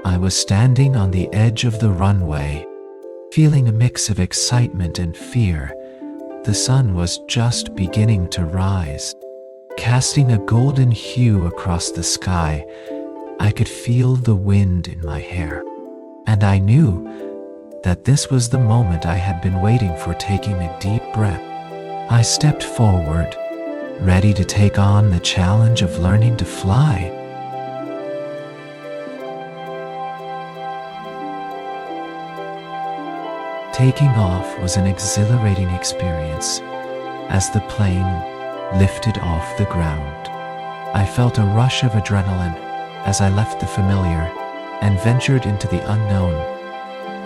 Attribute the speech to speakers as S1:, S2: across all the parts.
S1: I was standing on the edge of the runway, feeling a mix of excitement and fear. The sun was just beginning to rise, casting a golden hue across the sky. I could feel the wind in my hair, and I knew that this was the moment I had been waiting for. Taking a deep breath, I stepped forward, ready to take on the challenge of learning to fly. Taking off was an exhilarating experience. As the plane lifted off the ground, I felt a rush of adrenaline as I left the familiar and ventured into the unknown.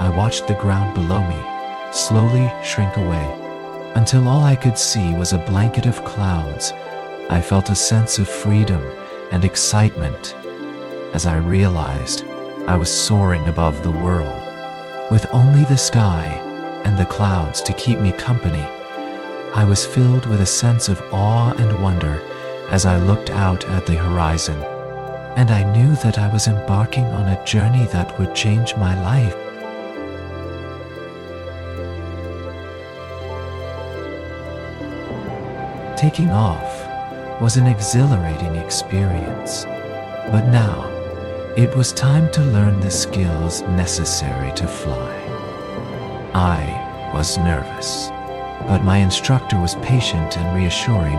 S1: I watched the ground below me slowly shrink away until all I could see was a blanket of clouds. I felt a sense of freedom and excitement as I realized I was soaring above the world, with only the sky and the clouds to keep me company. I was filled with a sense of awe and wonder as I looked out at the horizon, and I knew that I was embarking on a journey that would change my life. Taking off was an exhilarating experience, but now it was time to learn the skills necessary to fly. I was nervous, but my instructor was patient and reassuring.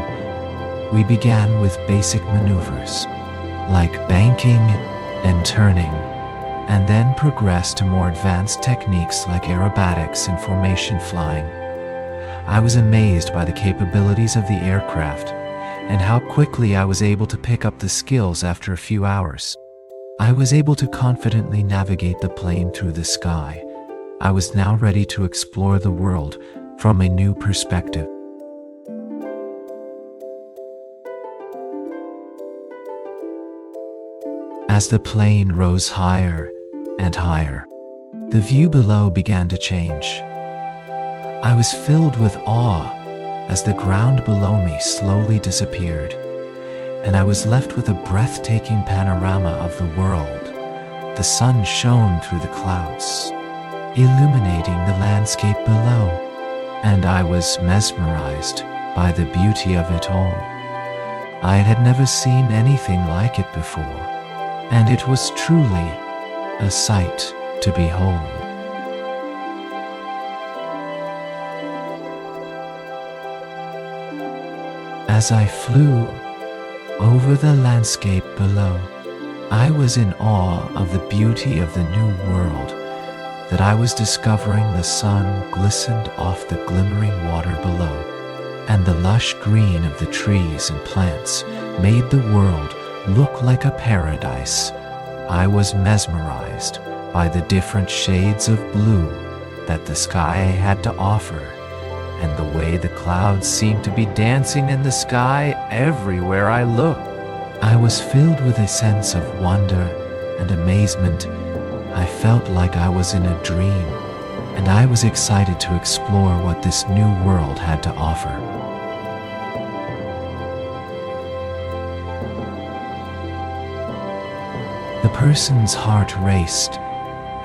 S1: We began with basic maneuvers, like banking and turning, and then progressed to more advanced techniques like aerobatics and formation flying. I was amazed by the capabilities of the aircraft and how quickly I was able to pick up the skills after a few hours. I was able to confidently navigate the plane through the sky. I was now ready to explore the world from a new perspective. As the plane rose higher and higher, the view below began to change. I was filled with awe as the ground below me slowly disappeared, and I was left with a breathtaking panorama of the world. The sun shone through the clouds, illuminating the landscape below, and I was mesmerized by the beauty of it all. I had never seen anything like it before, and it was truly a sight to behold. As I flew over the landscape below, I was in awe of the beauty of the new world that I was discovering. The sun glistened off the glimmering water below, and the lush green of the trees and plants made the world look like a paradise. I was mesmerized by the different shades of blue that the sky had to offer, and the way the clouds seemed to be dancing in the sky everywhere I looked. I was filled with a sense of wonder and amazement. I felt like I was in a dream, and I was excited to explore what this new world had to offer. The person's heart raced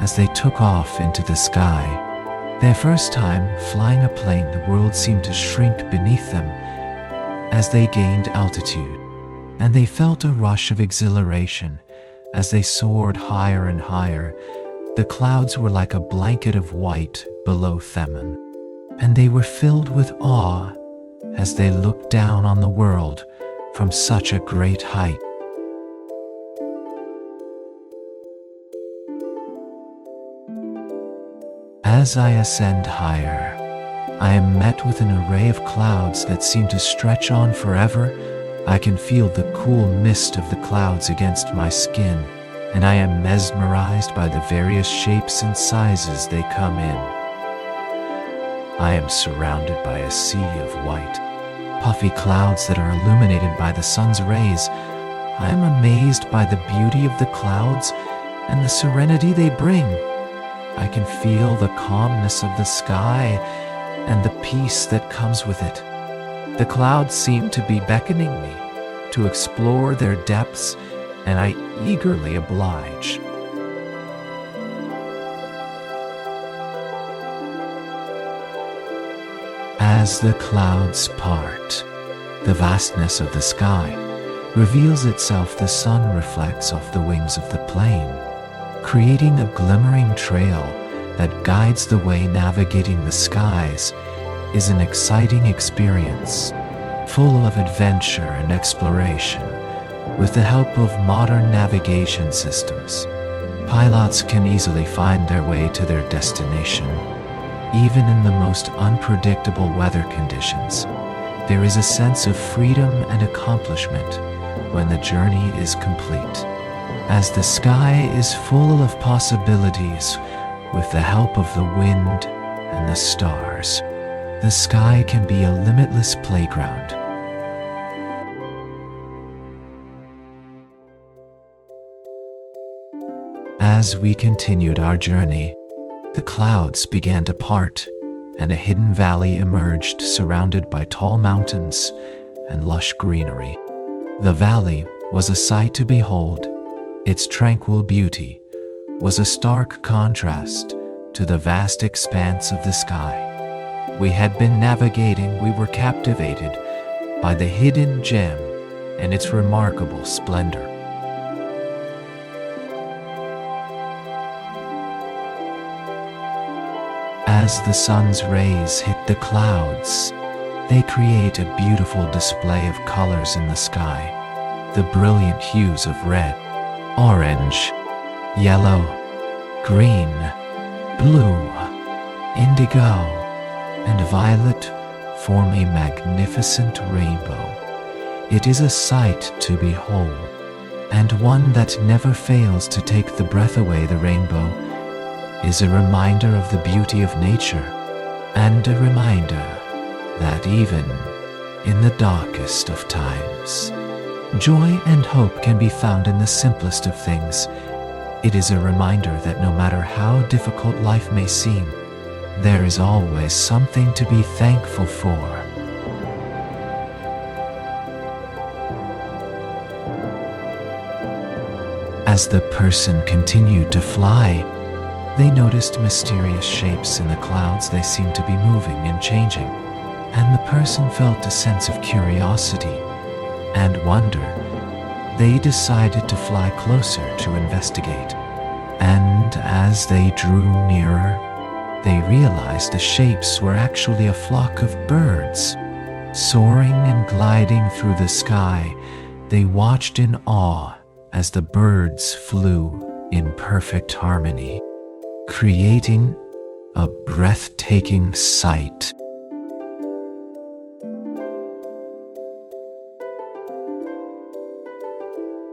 S1: as they took off into the sky. Their first time flying a plane, the world seemed to shrink beneath them as they gained altitude, and they felt a rush of exhilaration as they soared higher and higher. The clouds were like a blanket of white below them, and they were filled with awe as they looked down on the world from such a great height. As I ascend higher, I am met with an array of clouds that seem to stretch on forever. I can feel the cool mist of the clouds against my skin, and I am mesmerized by the various shapes and sizes they come in. I am surrounded by a sea of white, puffy clouds that are illuminated by the sun's rays. I am amazed by the beauty of the clouds and the serenity they bring. I can feel the calmness of the sky and the peace that comes with it. The clouds seem to be beckoning me to explore their depths, and I eagerly oblige. As the clouds part, the vastness of the sky reveals itself. The sun reflects off the wings of the plane, creating a glimmering trail that guides the way. Navigating the skies is an exciting experience, full of adventure and exploration. With the help of modern navigation systems, pilots can easily find their way to their destination. Even in the most unpredictable weather conditions, there is a sense of freedom and accomplishment when the journey is complete. As the sky is full of possibilities, with the help of the wind and the stars, the sky can be a limitless playground. As we continued our journey, the clouds began to part, and a hidden valley emerged, surrounded by tall mountains and lush greenery. The valley was a sight to behold. Its tranquil beauty was a stark contrast to the vast expanse of the sky. We had been navigating. We were captivated by the hidden gem and its remarkable splendor. As the sun's rays hit the clouds, they create a beautiful display of colors in the sky. The brilliant hues of red, orange, yellow, green, blue, indigo, and violet form a magnificent rainbow. It is a sight to behold, and one that never fails to take the breath away. The rainbow is a reminder of the beauty of nature, and a reminder that even in the darkest of times, joy and hope can be found in the simplest of things. It is a reminder that no matter how difficult life may seem, there is always something to be thankful for. As the person continued to fly, they noticed mysterious shapes in the clouds. They seemed to be moving and changing, and the person felt a sense of curiosity and wonder. They decided to fly closer to investigate, and as they drew nearer, they realized the shapes were actually a flock of birds. Soaring and gliding through the sky, they watched in awe as the birds flew in perfect harmony, creating a breathtaking sight.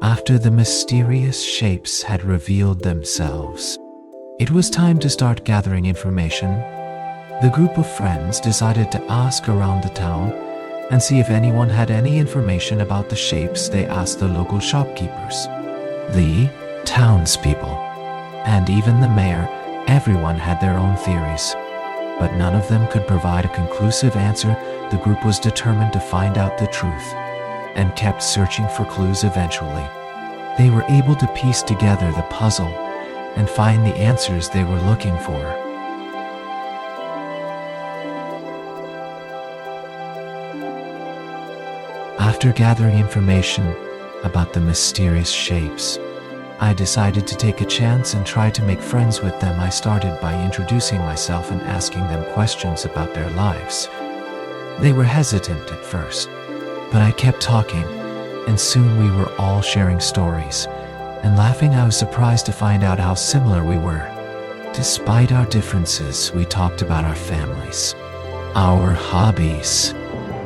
S1: After the mysterious shapes had revealed themselves, it was time to start gathering information. The group of friends decided to ask around the town and see if anyone had any information about the shapes. They asked the local shopkeepers, the townspeople, and even the mayor. Everyone had their own theories, but none of them could provide a conclusive answer. The group was determined to find out the truth and kept searching for clues. Eventually, they were able to piece together the puzzle and find the answers they were looking for. After gathering information about the mysterious shapes, I decided to take a chance and try to make friends with them. I started by introducing myself and asking them questions about their lives. They were hesitant at first, but I kept talking, and soon we were all sharing stories and laughing. I was surprised to find out how similar we were. Despite our differences, we talked about our families, our hobbies,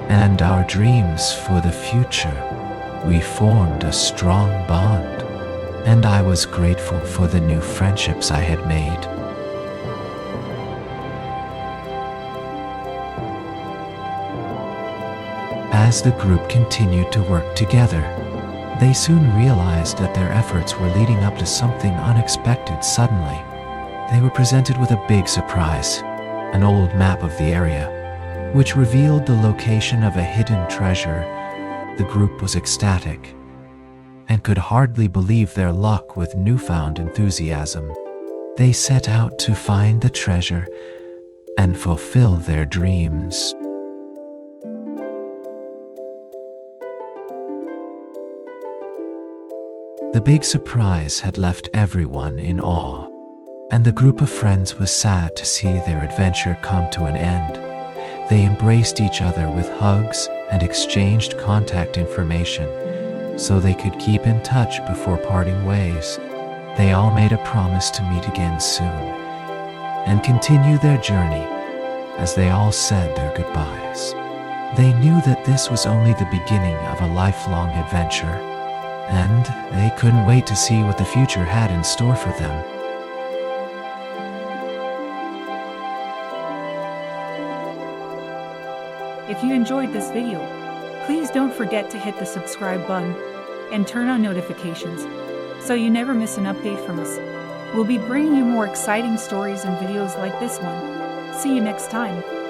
S1: and our dreams for the future. We formed a strong bond, and I was grateful for the new friendships I had made. As the group continued to work together, they soon realized that their efforts were leading up to something unexpected. Suddenly, they were presented with a big surprise, an old map of the area, which revealed the location of a hidden treasure. The group was ecstatic and could hardly believe their luck. With newfound enthusiasm, they set out to find the treasure and fulfill their dreams. The big surprise had left everyone in awe, and the group of friends was sad to see their adventure come to an end. They embraced each other with hugs and exchanged contact information so they could keep in touch before parting ways. They all made a promise to meet again soon and continue their journey as they all said their goodbyes. They knew that this was only the beginning of a lifelong adventure, and they couldn't wait to see what the future had in store for them.
S2: If you enjoyed this video, please don't forget to hit the subscribe button and turn on notifications so you never miss an update from us. We'll be bringing you more exciting stories and videos like this one. See you next time.